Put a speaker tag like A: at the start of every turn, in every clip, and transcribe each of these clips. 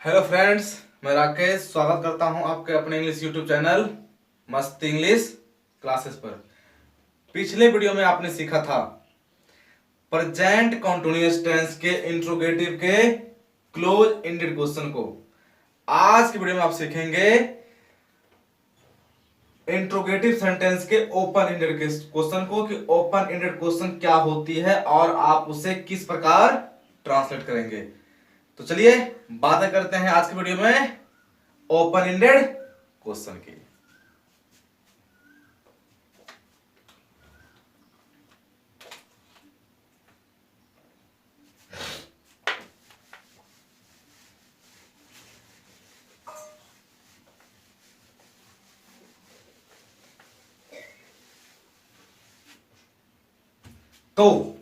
A: Hello friends, मैं राकेश स्वागत करता हूं आपके अपने इंग्लिश यूट्यूब चैनल मस्त इंग्लिश क्लासेस पर। पिछले वीडियो में आपने सीखा था प्रेजेंट कंटीन्यूअस टेंस के इंट्रोगेटिव के क्लोज एंडेड क्वेश्चन को। आज की वीडियो में आप सीखेंगे इंट्रोगेटिव सेंटेंस के ओपन एंडेड क्वेश्चन को कि ओपन एंडेड क्वेश्चन क्या होती है और आप उसे किस प्रकार ट्रांसलेट करेंगे। तो चलिए बातें करते हैं आज की वीडियो में ओपन एंडेड क्वेश्चन की। तो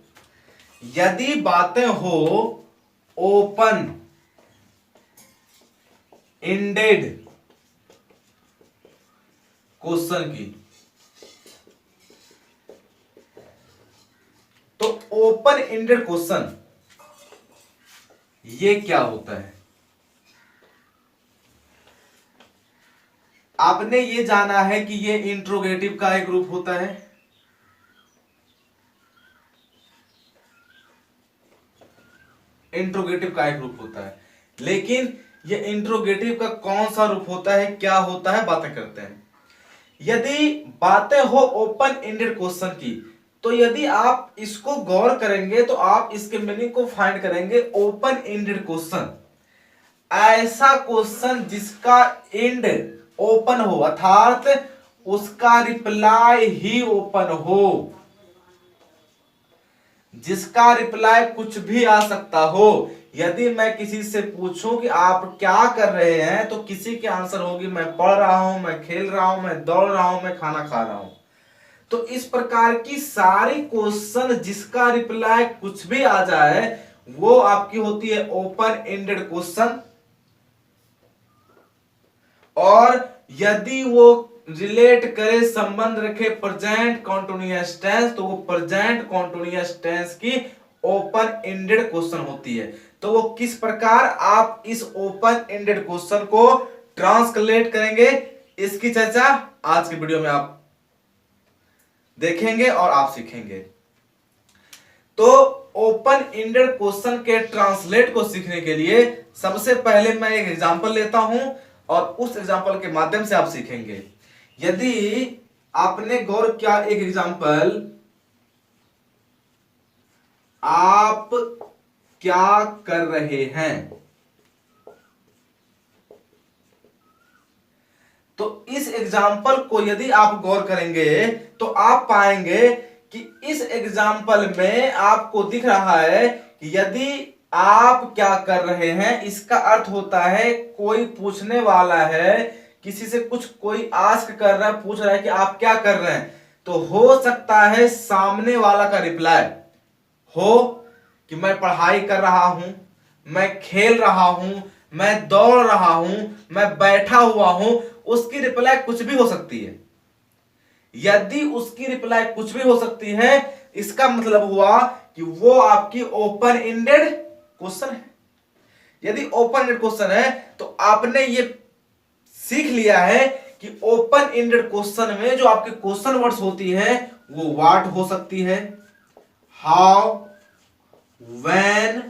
A: यदि बातें हो ओपन एंडेड क्वेश्चन की, तो ओपन एंडेड क्वेश्चन ये क्या होता है आपने ये जाना है कि ये इंट्रोगेटिव का एक रूप होता है। इंट्रोगेटिव का एक रूप होता है, लेकिन ये इंट्रोगेटिव का कौन सा रूप होता है, क्या होता है, बातें करते हैं। यदि बातें हो ओपन एंडेड क्वेश्चन की, तो यदि आप इसको गौर करेंगे तो आप इसके मीनिंग को फाइंड करेंगे। ओपन एंडेड क्वेश्चन ऐसा क्वेश्चन जिसका एंड ओपन हो, अर्थात उसका रिप्लाई ही ओपन हो, जिसका रिप्लाई कुछ भी आ सकता हो। यदि मैं किसी से पूछूं कि आप क्या कर रहे हैं, तो किसी के आंसर होगी मैं पढ़ रहा हूं, मैं खेल रहा हूं, मैं दौड़ रहा हूं, मैं खाना खा रहा हूं। तो इस प्रकार की सारी क्वेश्चन जिसका रिप्लाई कुछ भी आ जाए वो आपकी होती है ओपन एंडेड क्वेश्चन। और यदि वो रिलेट करे, संबंध रखे प्रेजेंट कंटीन्यूअस टेंस, तो वो प्रेजेंट कंटीन्यूअस टेंस की ओपन एंडेड क्वेश्चन होती है। तो वो किस प्रकार आप इस ओपन एंडेड क्वेश्चन को ट्रांसलेट करेंगे, इसकी चर्चा आज की वीडियो में आप देखेंगे और आप सीखेंगे। तो ओपन एंडेड क्वेश्चन के ट्रांसलेट को सीखने के लिए सबसे पहले मैं एक एग्जांपल लेता हूं और उस एग्जांपल के माध्यम से आप सीखेंगे। यदि आपने गौर किया, एक एग्जांपल, आप क्या कर रहे हैं, तो इस एग्जाम्पल को यदि आप गौर करेंगे तो आप पाएंगे कि इस एग्जाम्पल में आपको दिख रहा है कि यदि आप क्या कर रहे हैं, इसका अर्थ होता है कोई पूछने वाला है, किसी से कुछ कोई आस्क कर रहा है, पूछ रहा है कि आप क्या कर रहे हैं। तो हो सकता है सामने वाला का रिप्लाई हो कि मैं पढ़ाई कर रहा हूं, मैं खेल रहा हूं, मैं दौड़ रहा हूं, मैं बैठा हुआ हूं। उसकी रिप्लाई कुछ भी हो सकती है। यदि उसकी रिप्लाई कुछ भी हो सकती है, इसका मतलब हुआ कि वो आपकी ओपन एंडेड क्वेश्चन है। यदि ओपन एंडेड क्वेश्चन है तो आपने ये सीख लिया है कि ओपन एंडेड क्वेश्चन में जो आपके क्वेश्चन वर्ड्स होती है वो व्हाट हो सकती है, हाउ, व्हेन,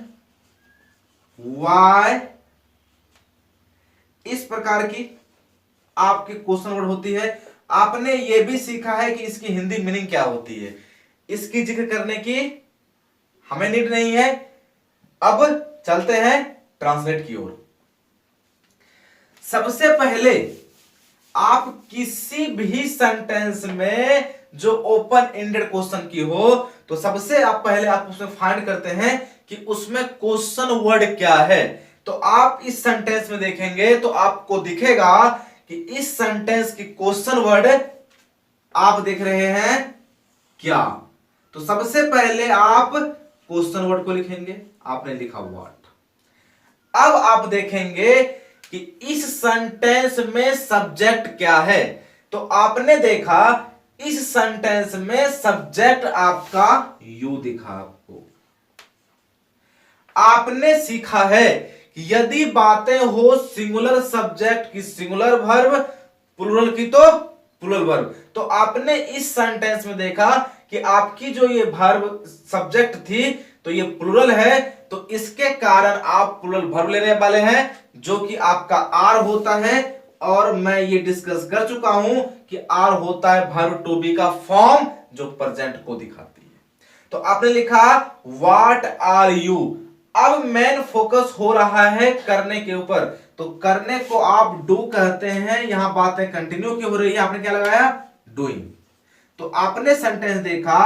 A: व्हाई, इस प्रकार की आपके क्वेश्चन वर्ड होती है। आपने यह भी सीखा है कि इसकी हिंदी मीनिंग क्या होती है, इसकी जिक्र करने की हमें नीड नहीं है। अब चलते हैं ट्रांसलेट की ओर। सबसे पहले आप किसी भी सेंटेंस में जो ओपन एंडेड क्वेश्चन की हो, तो सबसे आप पहले आप उसमें फाइंड करते हैं कि उसमें क्वेश्चन वर्ड क्या है। तो आप इस सेंटेंस में देखेंगे तो आपको दिखेगा कि इस सेंटेंस की क्वेश्चन वर्ड आप देख रहे हैं क्या। तो सबसे पहले आप क्वेश्चन वर्ड को लिखेंगे, आपने लिखा व्हाट। अब आप देखेंगे कि इस सेंटेंस में सब्जेक्ट क्या है। तो आपने देखा इस सेंटेंस में सब्जेक्ट आपका यू दिखा। आपको आपने सीखा है यदि बातें हो सिंगुलर सब्जेक्ट की सिंगुलर वर्ब, प्लूरल की तो प्लूरल वर्ब। तो आपने इस सेंटेंस में देखा कि आपकी जो ये वर्ब सब्जेक्ट थी तो ये प्लूरल है, तो इसके कारण आप प्लूरल वर्ब लेने वाले हैं जो कि आपका आर होता है। और मैं ये डिस्कस कर चुका हूं कि आर होता है वर्ब टू बी का फॉर्म जो प्रेजेंट को दिखाती है। तो आपने लिखा व्हाट आर यू। अब मेन फोकस हो रहा है करने के ऊपर, तो करने को आप डू कहते हैं। यहां बातें कंटिन्यू क्यों हो रही है, आपने क्या लगाया, डूइंग। तो आपने सेंटेंस देखा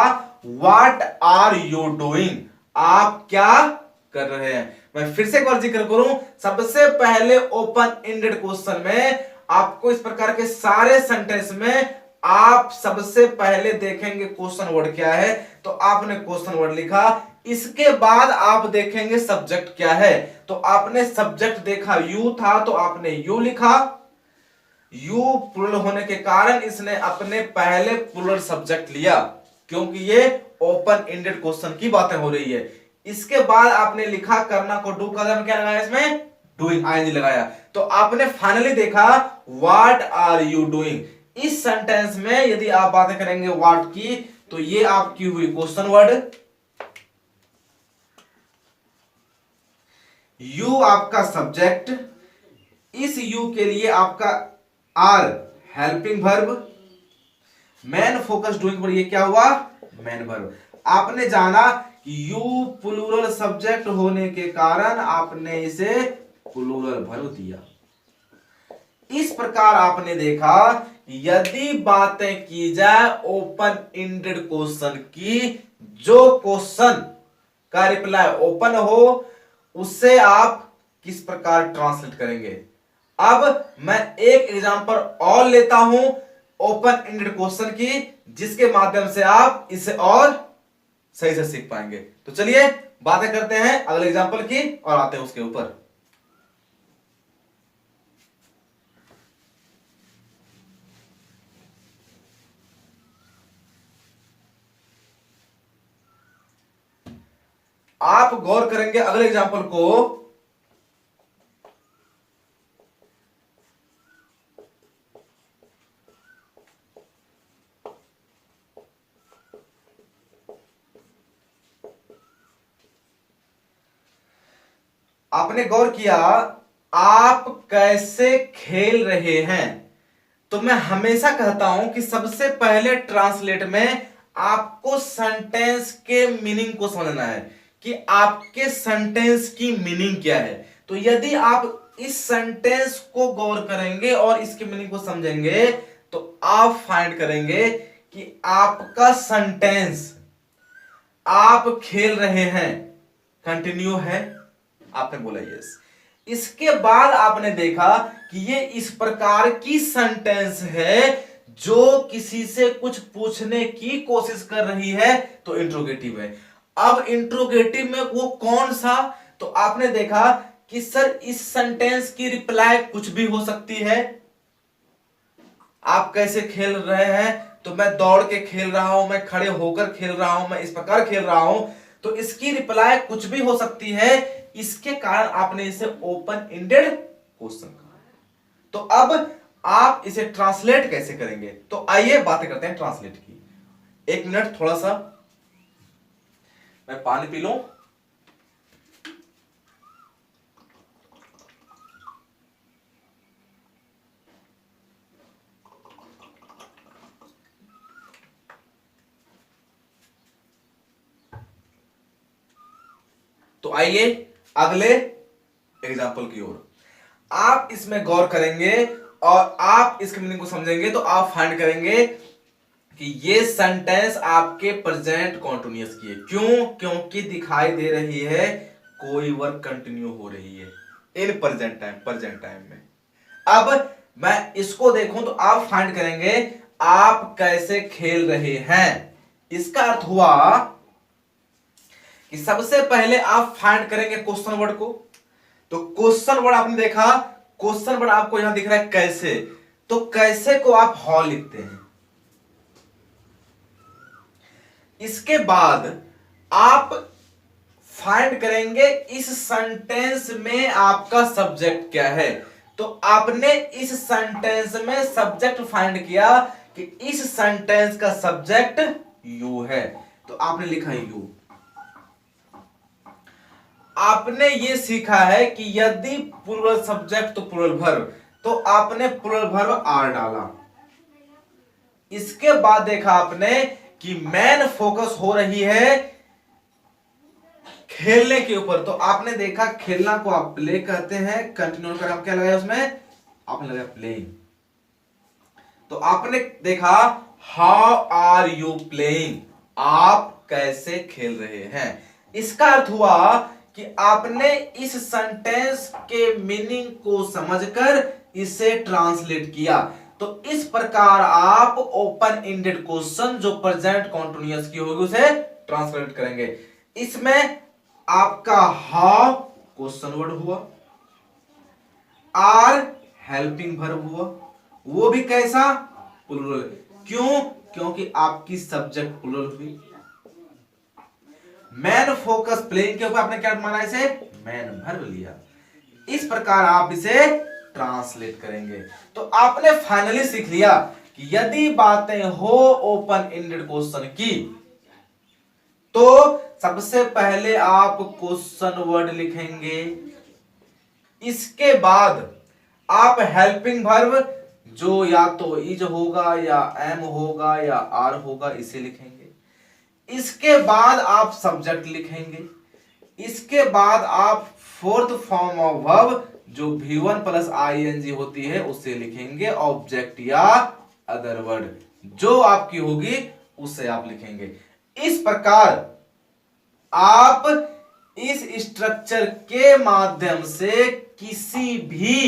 A: व्हाट आर यू डूइंग, आप क्या कर रहे हैं। मैं फिर से एक बार जिक्र करूं, सबसे पहले ओपन एंडेड क्वेश्चन में आपको इस प्रकार के सारे सेंटेंस में आप सबसे पहले देखेंगे क्वेश्चन वर्ड क्या है, तो आपने क्वेश्चन वर्ड लिखा। इसके बाद आप देखेंगे सब्जेक्ट क्या है, तो आपने सब्जेक्ट देखा यू था तो आपने यू लिखा। यू प्लूरल होने के कारण इसने अपने पहले प्लूरल सब्जेक्ट लिया, क्योंकि ये ओपन एंडेड क्वेश्चन की बातें हो रही है। इसके बाद आपने लिखा करना को डू का क्या लगाया, इसमें डूइंग आईएनजी लगाया। तो आपने फाइनली देखा व्हाट आर यू डूइंग। इस सेंटेंस में यदि आप बातें करेंगे व्हाट की, तो ये आपकी हुई क्वेश्चन वर्ड, यू आपका सब्जेक्ट, इस यू के लिए आपका are helping verb, main focus doing पर ये क्या हुआ, मेन वर्ब। आपने जाना कि यू प्लूरल सब्जेक्ट होने के कारण आपने इसे प्लूरल वर्ब दिया। इस प्रकार आपने देखा यदि बातें की जाए ओपन एंडेड क्वेश्चन की, जो क्वेश्चन का रिप्लाई ओपन हो उससे आप किस प्रकार ट्रांसलेट करेंगे। अब मैं एक एग्जांपल और लेता हूं ओपन एंडेड क्वेश्चन की, जिसके माध्यम से आप इसे और सही से सीख पाएंगे। तो चलिए बातें करते हैं अगले एग्जांपल की और आते हैं उसके ऊपर। आप गौर करेंगे अगले एग्जांपल को, आपने गौर किया आप कैसे खेल रहे हैं। तो मैं हमेशा कहता हूं कि सबसे पहले ट्रांसलेट में आपको सेंटेंस के मीनिंग को समझना है कि आपके सेंटेंस की मीनिंग क्या है। तो यदि आप इस सेंटेंस को गौर करेंगे और इसके मीनिंग को समझेंगे तो आप फाइंड करेंगे कि आपका सेंटेंस आप खेल रहे हैं कंटिन्यू है, आपने बोला यस। इसके बाद आपने देखा कि ये इस प्रकार की सेंटेंस है जो किसी से कुछ पूछने की कोशिश कर रही है, तो इंट्रोगेटिव है। अब इंट्रोगेटिव में वो कौन सा, तो आपने देखा कि सर इस सेंटेंस की रिप्लाई कुछ भी हो सकती है। आप कैसे खेल रहे हैं, तो मैं दौड़ के खेल रहा हूं, मैं खड़े होकर खेल रहा हूं, मैं इस प्रकार खेल रहा हूं। तो इसकी रिप्लाई कुछ भी हो सकती है, इसके कारण आपने इसे ओपन एंडेड क्वेश्चन कहा। तो अब आप इसे ट्रांसलेट कैसे करेंगे, तो आइए बातें करते हैं ट्रांसलेट की। एक मिनट, थोड़ा सा मैं पानी पी लूं। तो आइए अगले एग्जाम्पल की ओर। आप इसमें गौर करेंगे और आप इसके मीनिंग को समझेंगे तो आप फाइंड करेंगे कि ये सेंटेंस आपके प्रेजेंट कॉन्टिन्यूअस की है। क्यों, क्योंकि दिखाई दे रही है कोई वर्क कंटिन्यू हो रही है इन प्रेजेंट टाइम में। अब मैं इसको देखूं तो आप फाइंड करेंगे आप कैसे खेल रहे हैं। इसका अर्थ हुआ कि सबसे पहले आप फाइंड करेंगे क्वेश्चन वर्ड को। तो क्वेश्चन वर्ड आपने देखा, क्वेश्चन वर्ड आपको यहां दिख रहा है कैसे, तो कैसे को आप हाउ लिखते हैं। इसके बाद आप फाइंड करेंगे इस सेंटेंस में आपका सब्जेक्ट क्या है। तो आपने इस सेंटेंस में सब्जेक्ट फाइंड किया कि इस सेंटेंस का सब्जेक्ट यू है, तो आपने लिखा यू। आपने ये सीखा है कि यदि प्लूरल सब्जेक्ट तो प्लूरल वर्ब, तो आपने प्लूरल वर्ब आर डाला। इसके बाद देखा आपने कि मेन फोकस हो रही है खेलने के ऊपर, तो आपने देखा खेलना को आप प्ले कहते हैं, कंटिन्यू कर आप क्या लगाया उसमें, आपने लगाया प्लेइंग। तो आपने देखा हाउ आर यू प्लेइंग, आप कैसे खेल रहे हैं। इसका अर्थ हुआ कि आपने इस सेंटेंस के मीनिंग को समझकर इसे ट्रांसलेट किया। तो इस प्रकार आप ओपन एंडेड क्वेश्चन जो प्रेजेंट कॉन्टिन्यूअस की होगी उसे ट्रांसलेट करेंगे। इसमें आपका हाउ क्वेश्चन वर्ड हुआ, आर हेल्पिंग वर्ब हुआ, वो भी कैसा, प्लूरल। क्यों? क्योंकि आपकी सब्जेक्ट प्लूरल हुई। मैन फोकस प्लेइंग के ऊपर आपने क्या माना, इसे मैन वर्ब लिया। इस प्रकार आप इसे ट्रांसलेट करेंगे। तो आपने फाइनली सीख लिया कि यदि बातें हो ओपन एंडेड क्वेश्चन की, तो सबसे पहले आप क्वेश्चन वर्ड लिखेंगे, इसके बाद आप हेल्पिंग वर्ब जो या तो इज होगा या एम होगा या आर होगा इसे लिखेंगे। इसके बाद आप सब्जेक्ट लिखेंगे। इसके बाद आप फोर्थ फॉर्म ऑफ वर्ब जो V1 प्लस ING होती है उसे लिखेंगे, ऑब्जेक्ट या अदर वर्ड जो आपकी होगी उसे आप लिखेंगे। इस प्रकार आप इस स्ट्रक्चर के माध्यम से किसी भी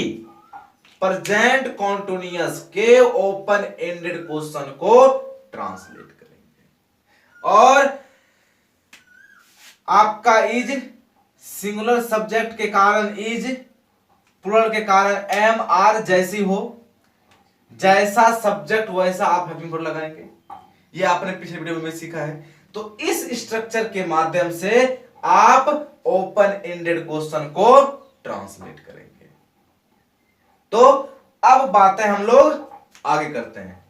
A: प्रेजेंट कॉन्टिन्यूअस के ओपन एंडेड क्वेश्चन को ट्रांसलेट करेंगे। और आपका इज सिंगुलर सब्जेक्ट के कारण इज, प्लूरल के कारण एम आर जैसी हो, जैसा सब्जेक्ट वैसा आप हेल्पिंग वर्ब लगाएंगे। ये आपने पिछले वीडियो में सीखा है। तो इस स्ट्रक्चर के माध्यम से आप ओपन एंडेड क्वेश्चन को ट्रांसलेट करेंगे। तो अब बातें हम लोग आगे करते हैं।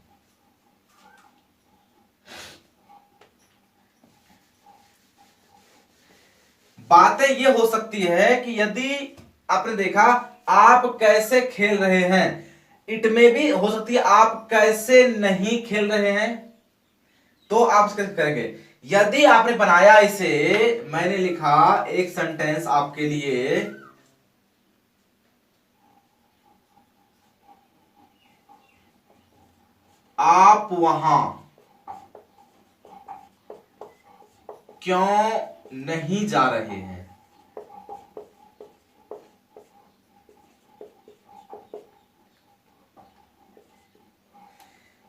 A: बातें ये हो सकती है कि यदि आपने देखा आप कैसे खेल रहे हैं, इट में भी हो सकती है आप कैसे नहीं खेल रहे हैं, तो आप कैसे करेंगे। यदि आपने बनाया इसे, मैंने लिखा एक सेंटेंस आपके लिए, आप वहां क्यों नहीं जा रहे हैं।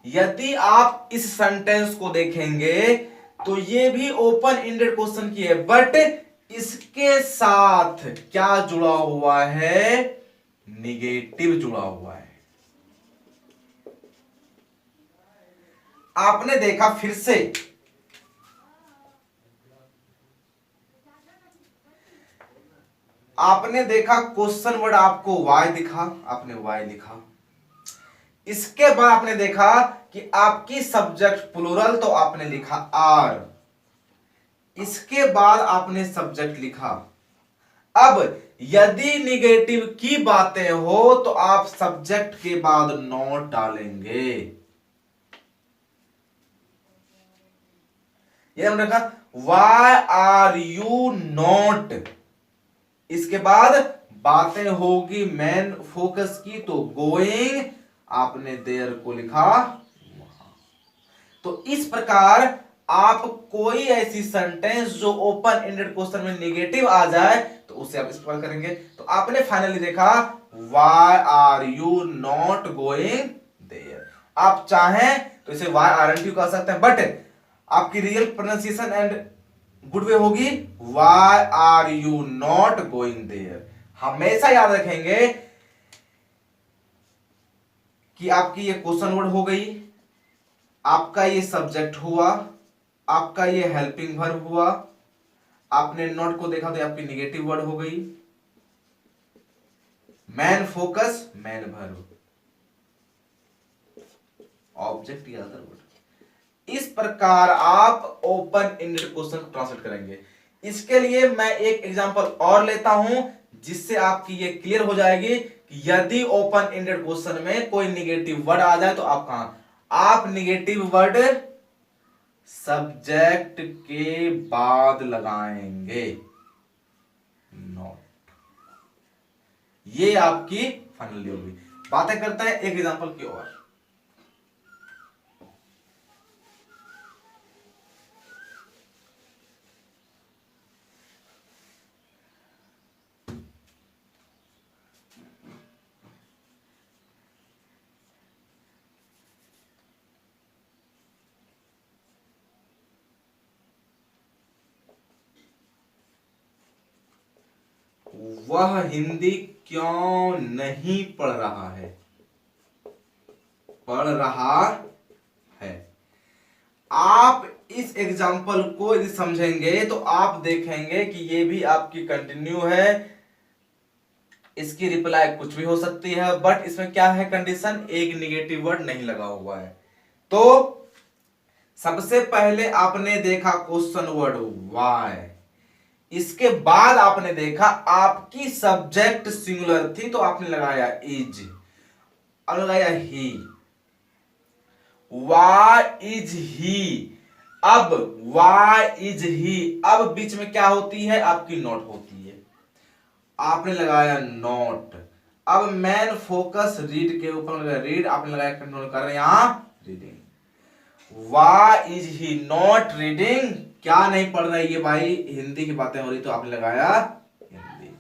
A: यदि आप इस सेंटेंस को देखेंगे तो ये भी ओपन एंडेड क्वेश्चन की है, बट इसके साथ क्या जुड़ा हुआ है, निगेटिव जुड़ा हुआ है। आपने देखा फिर से, आपने देखा क्वेश्चन वर्ड आपको वाई दिखा, आपने वाई लिखा। इसके बाद आपने देखा कि आपकी सब्जेक्ट प्लूरल, तो आपने लिखा आर। इसके बाद आपने सब्जेक्ट लिखा। अब यदि निगेटिव की बातें हो तो आप सब्जेक्ट के बाद नॉट डालेंगे। ये हमने कहा वाई आर यू नॉट, इसके बाद बातें होगी मेन फोकस की, तो गोइंग आपने देयर को लिखा। तो इस प्रकार आप कोई ऐसी सेंटेंस जो ओपन एंडेड क्वेश्चन में नेगेटिव आ जाए तो उसे आप इस प्रकार करेंगे। तो आपने फाइनली देखा why are you not going there. आप चाहें तो इसे वाई आर एन कह सकते हैं, बट आपकी real pronunciation and good way होगी why are you not going there. हमेशा याद रखेंगे कि आपकी ये क्वेश्चन वर्ड हो गई, आपका ये सब्जेक्ट हुआ, आपका ये हेल्पिंग वर्ब हुआ, आपने नॉट को देखा तो आपकी निगेटिव वर्ड हो गई। Man focus, man verb, object या अदर वर्ड। इस प्रकार आप ओपन एंडेड क्वेश्चन को ट्रांसलेट करेंगे। इसके लिए मैं एक एग्जांपल और लेता हूं जिससे आपकी ये क्लियर हो जाएगी कि यदि ओपन एंडेड क्वेश्चन में कोई निगेटिव वर्ड आ जाए तो आप कहां, आप निगेटिव वर्ड सब्जेक्ट के बाद लगाएंगे, नॉट। ये आपकी फाइनली होगी। बातें करते हैं एक एग्जांपल की और। वह हिंदी क्यों नहीं पढ़ रहा है, पढ़ रहा है। आप इस एग्जाम्पल को यदि समझेंगे तो आप देखेंगे कि ये भी आपकी कंटिन्यू है, इसकी रिप्लाई कुछ भी हो सकती है, बट इसमें क्या है कंडीशन, एक निगेटिव वर्ड नहीं लगा हुआ है। तो सबसे पहले आपने देखा क्वेश्चन वर्ड वाई, इसके बाद आपने देखा आपकी सब्जेक्ट सिंगुलर थी तो आपने लगाया इज, अब लगाया ही, वाई इज ही। अब वाई इज ही, अब बीच में क्या होती है आपकी नॉट होती है, आपने लगाया नॉट। अब मैन फोकस रीड के ऊपर लगाया रीड, आपने लगाया कंट्रोल कर रहे हैं यहां reading. Why is he not reading, क्या नहीं पढ़ रही है भाई, हिंदी की बातें हो रही तो आपने लगाया हिंदी।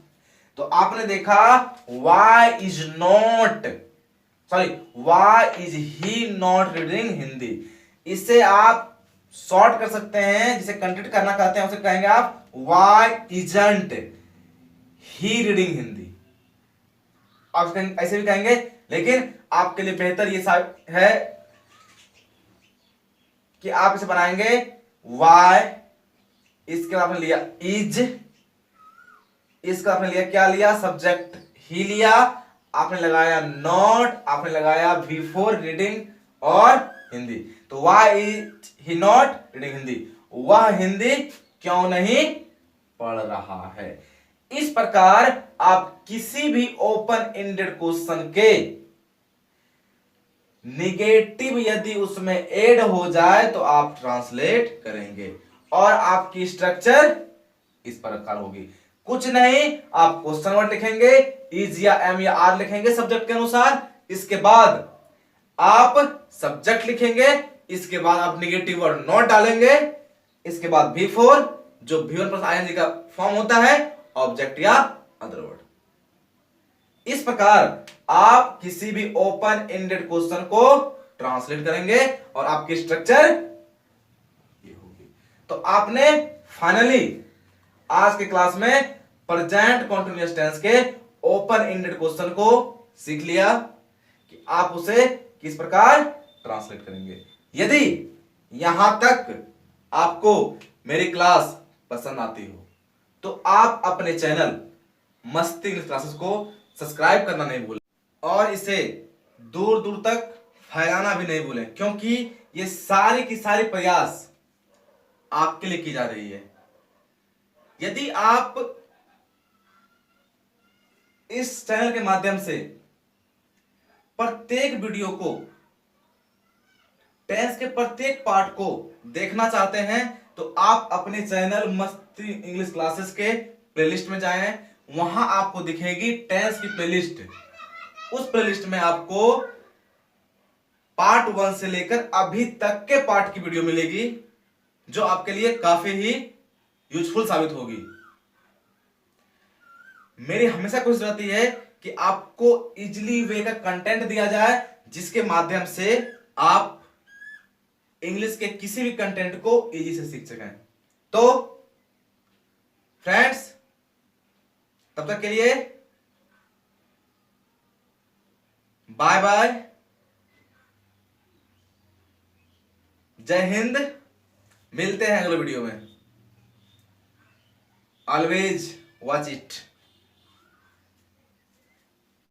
A: तो आपने देखा why is not, sorry why is he not reading Hindi. इसे आप शॉर्ट कर सकते हैं, जिसे कंटेंट करना चाहते हैं उसे कहेंगे आप why isn't he reading Hindi, आप ऐसे भी कहेंगे। लेकिन आपके लिए बेहतर ये है कि आप इसे बनाएंगे वाई, इसके बाद आपने लिया इज, इसका आपने लिया क्या लिया, सब्जेक्ट ही लिया, आपने लगाया नॉट, आपने लगाया बिफोर रीडिंग और हिंदी। तो why is he not reading Hindi, वह हिंदी क्यों नहीं पढ़ रहा है। इस प्रकार आप किसी भी ओपन एंडेड क्वेश्चन के निगेटिव यदि उसमें ऐड हो जाए तो आप ट्रांसलेट करेंगे और आपकी स्ट्रक्चर इस प्रकार होगी। कुछ नहीं, आप क्वेश्चन वर्ड लिखेंगे, इज या एम या आर लिखेंगे सब्जेक्ट के अनुसार, इसके बाद आप सब्जेक्ट लिखेंगे, इसके बाद आप निगेटिव वर्ड नॉट डालेंगे, इसके बाद बिफोर जो V1 प्लस आईएनजी का फॉर्म होता है ऑब्जेक्ट या अदर वर्ड। इस प्रकार आप किसी भी ओपन एंडेड क्वेश्चन को ट्रांसलेट करेंगे और आपकी स्ट्रक्चर ये होगी। तो आपने फाइनली आज के क्लास में प्रेजेंट कंटीन्यूअस टेंस के ओपन एंडेड क्वेश्चन को सीख लिया कि आप उसे किस प्रकार ट्रांसलेट करेंगे। यदि यहां तक आपको मेरी क्लास पसंद आती हो तो आप अपने चैनल मस्ती इंग्लिश क्लासेस को सब्सक्राइब करना नहीं भूलें और इसे दूर दूर तक फैलाना भी नहीं भूलें, क्योंकि ये सारी की सारी प्रयास आपके लिए की जा रही है। यदि आप इस चैनल के माध्यम से प्रत्येक वीडियो को, टेंस के प्रत्येक पार्ट को देखना चाहते हैं तो आप अपने चैनल मस्ती इंग्लिश क्लासेस के प्लेलिस्ट में जाएं, वहां आपको दिखेगी टेंस की प्लेलिस्ट। उस प्लेलिस्ट में आपको पार्ट 1 से लेकर अभी तक के पार्ट की वीडियो मिलेगी जो आपके लिए काफी ही यूजफुल साबित होगी। मेरी हमेशा कोशिश रहती है कि आपको इजीली वे का कंटेंट दिया जाए जिसके माध्यम से आप इंग्लिश के किसी भी कंटेंट को इजी से सीख सकें। तो फ्रेंड्स, तब तक के लिए बाय बाय, जय हिंद, मिलते हैं अगले वीडियो में। Always watch it.